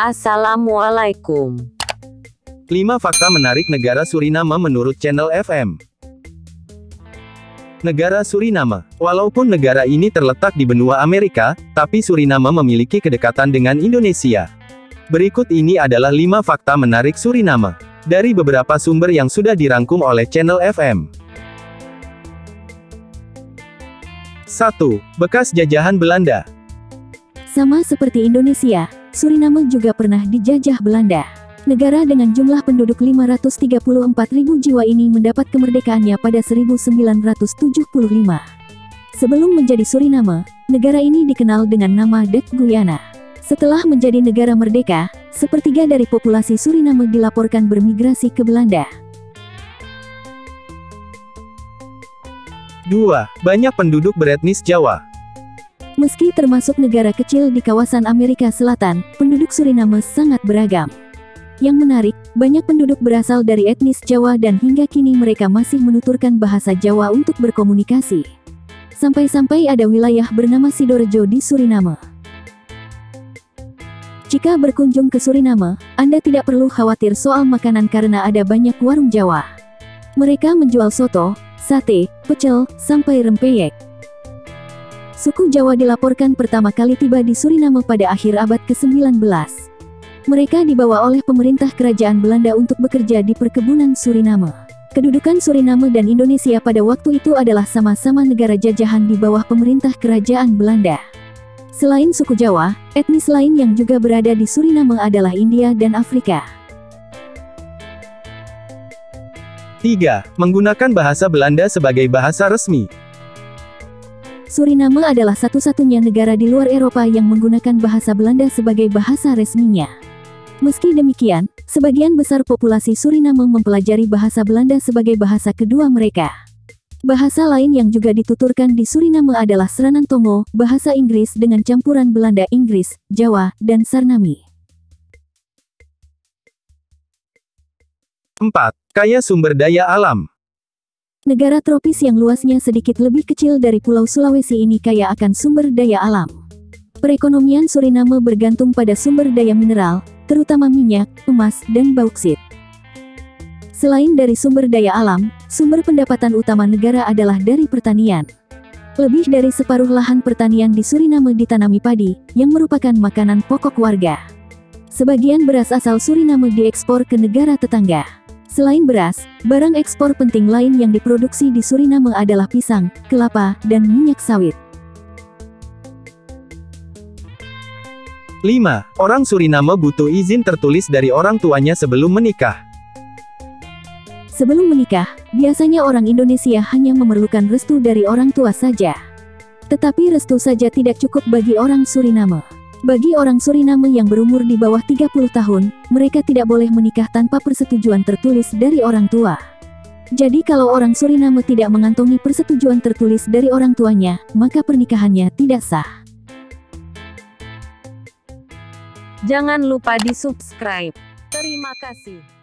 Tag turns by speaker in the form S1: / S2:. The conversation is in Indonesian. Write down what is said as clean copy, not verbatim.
S1: Assalamualaikum.
S2: 5 fakta menarik negara Suriname menurut Channel FM. Negara Suriname. Walaupun negara ini terletak di benua Amerika, tapi Suriname memiliki kedekatan dengan Indonesia. Berikut ini adalah 5 fakta menarik Suriname dari beberapa sumber yang sudah dirangkum oleh Channel FM. 1. Bekas jajahan Belanda.
S3: Sama seperti Indonesia, Suriname juga pernah dijajah Belanda. Negara dengan jumlah penduduk 534.000 jiwa ini mendapat kemerdekaannya pada 1975. Sebelum menjadi Suriname, negara ini dikenal dengan nama Det Guyana. Setelah menjadi negara merdeka, sepertiga dari populasi Suriname dilaporkan bermigrasi ke Belanda.
S2: 2. Banyak penduduk beretnis Jawa.
S3: Meski termasuk negara kecil di kawasan Amerika Selatan, penduduk Suriname sangat beragam. Yang menarik, banyak penduduk berasal dari etnis Jawa dan hingga kini mereka masih menuturkan bahasa Jawa untuk berkomunikasi. Sampai-sampai ada wilayah bernama Sidorejo di Suriname. Jika berkunjung ke Suriname, Anda tidak perlu khawatir soal makanan karena ada banyak warung Jawa. Mereka menjual soto, sate, pecel, sampai rempeyek. Suku Jawa dilaporkan pertama kali tiba di Suriname pada akhir abad ke-19. Mereka dibawa oleh pemerintah kerajaan Belanda untuk bekerja di perkebunan Suriname. Kedudukan Suriname dan Indonesia pada waktu itu adalah sama-sama negara jajahan di bawah pemerintah kerajaan Belanda. Selain suku Jawa, etnis lain yang juga berada di Suriname adalah India dan Afrika.
S2: 3. Menggunakan bahasa Belanda sebagai bahasa resmi.
S3: Suriname adalah satu-satunya negara di luar Eropa yang menggunakan bahasa Belanda sebagai bahasa resminya. Meski demikian, sebagian besar populasi Suriname mempelajari bahasa Belanda sebagai bahasa kedua mereka. Bahasa lain yang juga dituturkan di Suriname adalah Seranan Tongo, bahasa Inggris dengan campuran Belanda, Inggris, Jawa, dan Sarnami.
S2: 4. Kaya sumber daya alam.
S3: Negara tropis yang luasnya sedikit lebih kecil dari Pulau Sulawesi ini kaya akan sumber daya alam. Perekonomian Suriname bergantung pada sumber daya mineral, terutama minyak, emas, dan bauksit. Selain dari sumber daya alam, sumber pendapatan utama negara adalah dari pertanian. Lebih dari separuh lahan pertanian di Suriname ditanami padi, yang merupakan makanan pokok warga. Sebagian beras asal Suriname diekspor ke negara tetangga. Selain beras, barang ekspor penting lain yang diproduksi di Suriname adalah pisang, kelapa, dan minyak sawit.
S2: 5. Orang Suriname butuh izin tertulis dari orang tuanya sebelum menikah.
S3: Sebelum menikah, biasanya orang Indonesia hanya memerlukan restu dari orang tua saja. Tetapi restu saja tidak cukup bagi orang Suriname. Bagi orang Suriname yang berumur di bawah 30 tahun, mereka tidak boleh menikah tanpa persetujuan tertulis dari orang tua. Jadi kalau orang Suriname tidak mengantongi persetujuan tertulis dari orang tuanya, maka pernikahannya tidak sah.
S1: Jangan lupa di-subscribe. Terima kasih.